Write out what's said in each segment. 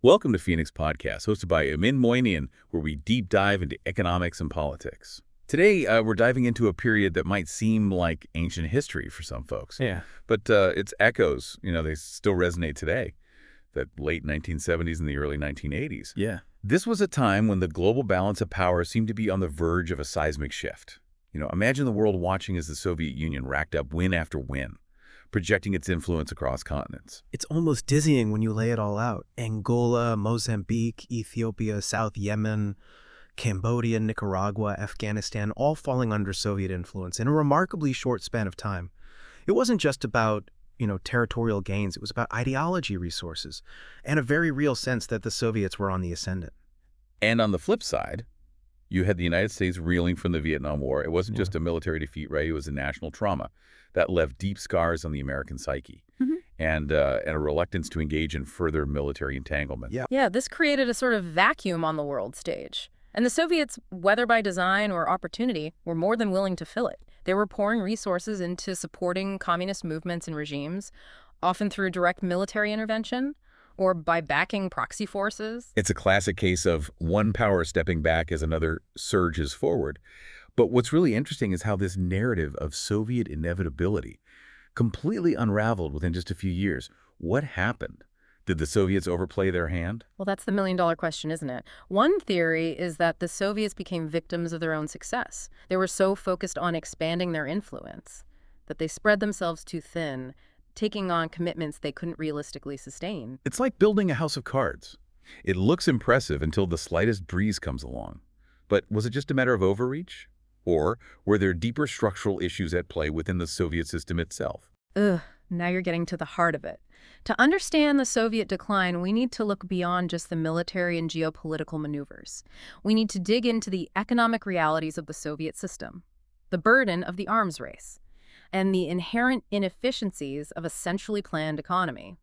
Welcome to Phoenix Podcast, hosted by Amin Moinian, where we deep dive into economics and politics. Today, we're diving into a period that might seem like ancient history for some folks. Yeah. But its echoes, they still resonate today, that late 1970s and the early 1980s. Yeah. This was a time when the global balance of power seemed to be on the verge of a seismic shift. Imagine the world watching as the Soviet Union racked up win after win, projecting its influence across continents. It's almost dizzying when you lay it all out. Angola, Mozambique, Ethiopia, South Yemen, Cambodia, Nicaragua, Afghanistan, all falling under Soviet influence in a remarkably short span of time. It wasn't just about, territorial gains. It was about ideology resources and a very real sense that the Soviets were on the ascendant. And on the flip side, you had the United States reeling from the Vietnam War. It wasn't just a military defeat, right? It was a national trauma that left deep scars on the American psyche and a reluctance to engage in further military entanglement. Yeah, this created a sort of vacuum on the world stage. And the Soviets, whether by design or opportunity, were more than willing to fill it. They were pouring resources into supporting communist movements and regimes, often through direct military intervention or by backing proxy forces. It's a classic case of one power stepping back as another surges forward. But what's really interesting is how this narrative of Soviet inevitability completely unraveled within just a few years. What happened? Did the Soviets overplay their hand? Well, that's the million-dollar question, isn't it? One theory is that the Soviets became victims of their own success. They were so focused on expanding their influence that they spread themselves too thin, taking on commitments they couldn't realistically sustain. It's like building a house of cards. It looks impressive until the slightest breeze comes along. But was it just a matter of overreach? Or were there deeper structural issues at play within the Soviet system itself? Now you're getting to the heart of it. To understand the Soviet decline, we need to look beyond just the military and geopolitical maneuvers. We need to dig into the economic realities of the Soviet system, the burden of the arms race, and the inherent inefficiencies of a centrally planned economy.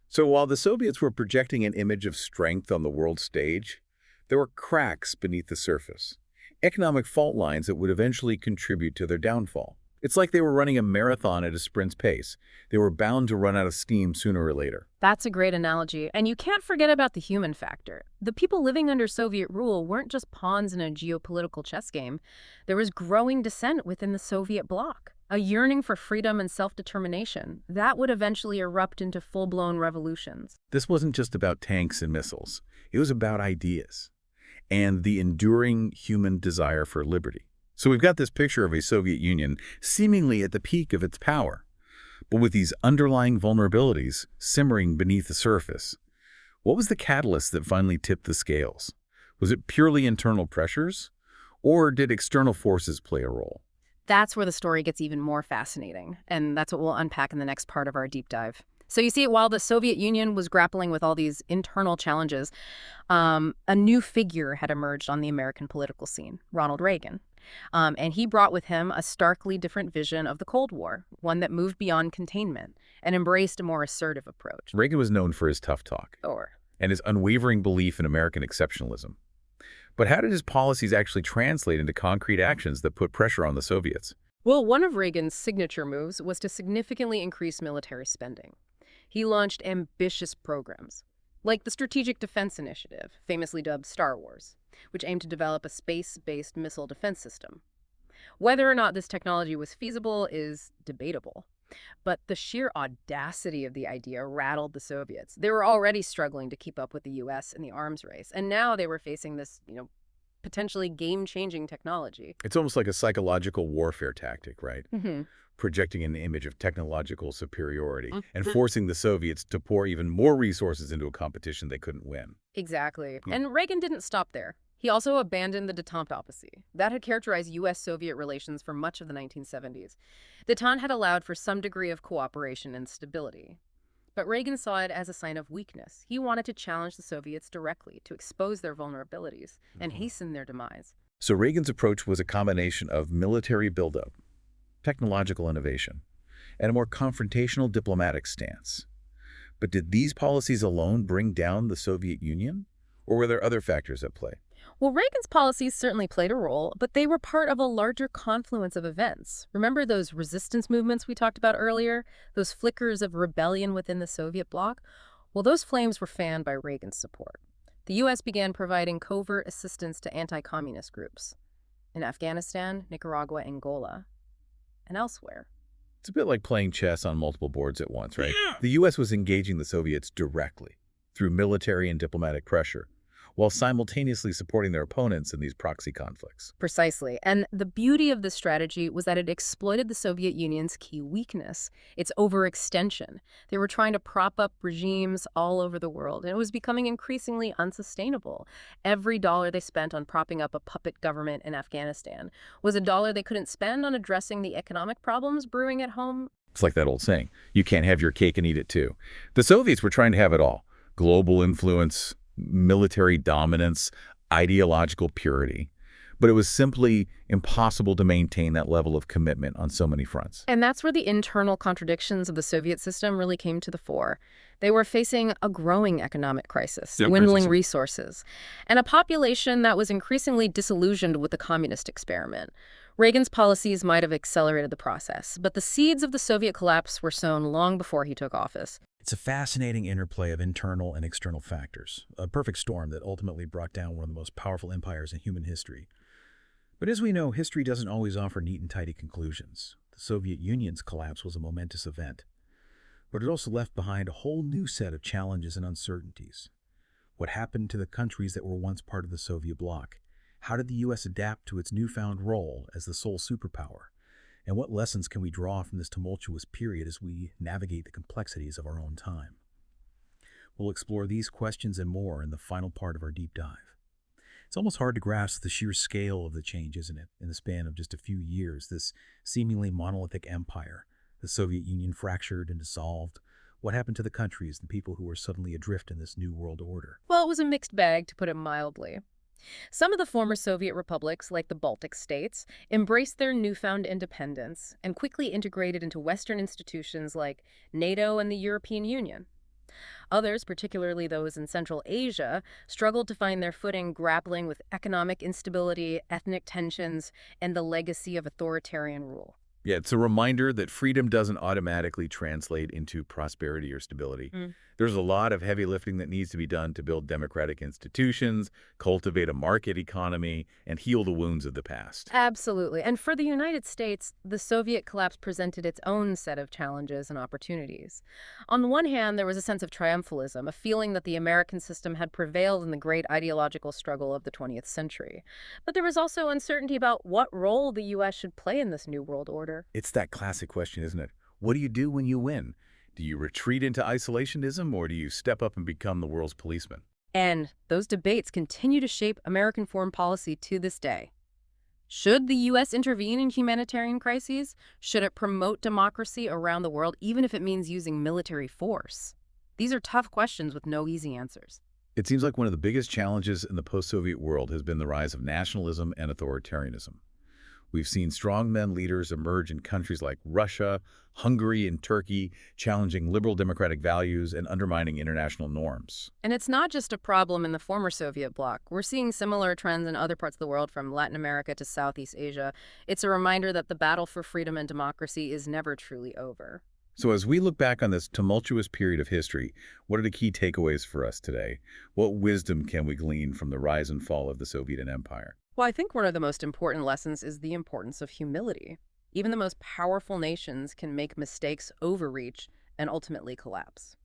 So while the Soviets were projecting an image of strength on the world stage, there were cracks beneath the surface, economic fault lines that would eventually contribute to their downfall. It's like they were running a marathon at a sprint's pace. They were bound to run out of steam sooner or later. That's a great analogy. And you can't forget about the human factor. The people living under Soviet rule weren't just pawns in a geopolitical chess game. There was growing dissent within the Soviet bloc, a yearning for freedom and self-determination. That would eventually erupt into full-blown revolutions. This wasn't just about tanks and missiles. It was about ideas and the enduring human desire for liberty. So we've got this picture of a Soviet Union seemingly at the peak of its power, but with these underlying vulnerabilities simmering beneath the surface. What was the catalyst that finally tipped the scales? Was it purely internal pressures, or did external forces play a role? That's where the story gets even more fascinating, and that's what we'll unpack in the next part of our deep dive. So you see, while the Soviet Union was grappling with all these internal challenges, a new figure had emerged on the American political scene, Ronald Reagan. And he brought with him a starkly different vision of the Cold War, one that moved beyond containment and embraced a more assertive approach. Reagan was known for his tough talk and his unwavering belief in American exceptionalism. But how did his policies actually translate into concrete actions that put pressure on the Soviets? Well, one of Reagan's signature moves was to significantly increase military spending. He launched ambitious programs, like the Strategic Defense Initiative, famously dubbed Star Wars, which aimed to develop a space-based missile defense system. Whether or not this technology was feasible is debatable, but the sheer audacity of the idea rattled the Soviets. They were already struggling to keep up with the U.S. in the arms race, and now they were facing this, potentially game-changing technology. It's almost like a psychological warfare tactic, right? Mm-hmm. Projecting an image of technological superiority and forcing the Soviets to pour even more resources into a competition they couldn't win. Exactly. And Reagan didn't stop there. He also abandoned the détente policy that had characterized U.S.-Soviet relations for much of the 1970s. Détente had allowed for some degree of cooperation and stability. But Reagan saw it as a sign of weakness. He wanted to challenge the Soviets directly, to expose their vulnerabilities and hasten their demise. So Reagan's approach was a combination of military buildup, technological innovation, and a more confrontational diplomatic stance. But did these policies alone bring down the Soviet Union? Or were there other factors at play? Well, Reagan's policies certainly played a role, but they were part of a larger confluence of events. Remember those resistance movements we talked about earlier? Those flickers of rebellion within the Soviet bloc? Well, those flames were fanned by Reagan's support. The U.S. began providing covert assistance to anti-communist groups in Afghanistan, Nicaragua, Angola, and elsewhere. It's a bit like playing chess on multiple boards at once, right? Yeah. The U.S. was engaging the Soviets directly through military and diplomatic pressure, while simultaneously supporting their opponents in these proxy conflicts. Precisely. And the beauty of this strategy was that it exploited the Soviet Union's key weakness, its overextension. They were trying to prop up regimes all over the world, and it was becoming increasingly unsustainable. Every dollar they spent on propping up a puppet government in Afghanistan was a dollar they couldn't spend on addressing the economic problems brewing at home. It's like that old saying, you can't have your cake and eat it too. The Soviets were trying to have it all. Global influence, military dominance, ideological purity. But it was simply impossible to maintain that level of commitment on so many fronts. And that's where the internal contradictions of the Soviet system really came to the fore. They were facing a growing economic crisis, dwindling resources, and a population that was increasingly disillusioned with the communist experiment. Reagan's policies might have accelerated the process, but the seeds of the Soviet collapse were sown long before he took office. It's a fascinating interplay of internal and external factors, a perfect storm that ultimately brought down one of the most powerful empires in human history. But as we know, history doesn't always offer neat and tidy conclusions. The Soviet Union's collapse was a momentous event, but it also left behind a whole new set of challenges and uncertainties. What happened to the countries that were once part of the Soviet bloc? How did the U.S. adapt to its newfound role as the sole superpower? And what lessons can we draw from this tumultuous period as we navigate the complexities of our own time? We'll explore these questions and more in the final part of our deep dive. It's almost hard to grasp the sheer scale of the change, isn't it? In the span of just a few years, this seemingly monolithic empire, the Soviet Union fractured and dissolved. What happened to the countries and people who were suddenly adrift in this new world order? Well, it was a mixed bag, to put it mildly. Some of the former Soviet republics, like the Baltic states, embraced their newfound independence and quickly integrated into Western institutions like NATO and the European Union. Others, particularly those in Central Asia, struggled to find their footing grappling with economic instability, ethnic tensions, and the legacy of authoritarian rule. Yeah, it's a reminder that freedom doesn't automatically translate into prosperity or stability. There's a lot of heavy lifting that needs to be done to build democratic institutions, cultivate a market economy, and heal the wounds of the past. Absolutely. And for the United States, the Soviet collapse presented its own set of challenges and opportunities. On the one hand, there was a sense of triumphalism, a feeling that the American system had prevailed in the great ideological struggle of the 20th century. But there was also uncertainty about what role the U.S. should play in this new world order. It's that classic question, isn't it? What do you do when you win? Do you retreat into isolationism, or do you step up and become the world's policeman? And those debates continue to shape American foreign policy to this day. Should the U.S. intervene in humanitarian crises? Should it promote democracy around the world, even if it means using military force? These are tough questions with no easy answers. It seems like one of the biggest challenges in the post-Soviet world has been the rise of nationalism and authoritarianism. We've seen strongmen leaders emerge in countries like Russia, Hungary, and Turkey, challenging liberal democratic values and undermining international norms. And it's not just a problem in the former Soviet bloc. We're seeing similar trends in other parts of the world, from Latin America to Southeast Asia. It's a reminder that the battle for freedom and democracy is never truly over. So as we look back on this tumultuous period of history, what are the key takeaways for us today? What wisdom can we glean from the rise and fall of the Soviet Empire? Well, I think one of the most important lessons is the importance of humility. Even the most powerful nations can make mistakes, overreach, and ultimately collapse.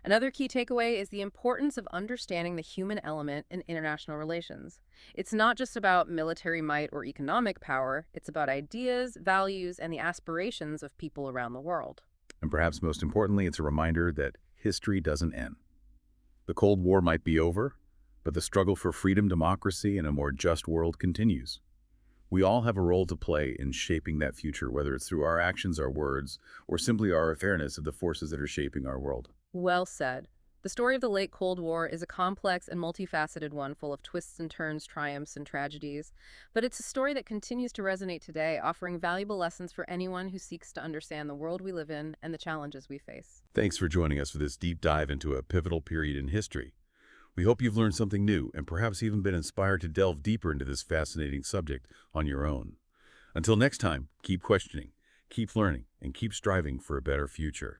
Another key takeaway is the importance of understanding the human element in international relations. It's not just about military might or economic power, it's about ideas, values, and the aspirations of people around the world. And perhaps most importantly, it's a reminder that history doesn't end. The Cold War might be over, but the struggle for freedom, democracy, and a more just world continues. We all have a role to play in shaping that future, whether it's through our actions, our words, or simply our awareness of the forces that are shaping our world. Well said. The story of the late Cold War is a complex and multifaceted one, full of twists and turns, triumphs and tragedies. But it's a story that continues to resonate today, offering valuable lessons for anyone who seeks to understand the world we live in and the challenges we face. Thanks for joining us for this deep dive into a pivotal period in history. We hope you've learned something new and perhaps even been inspired to delve deeper into this fascinating subject on your own. Until next time, keep questioning, keep learning, and keep striving for a better future.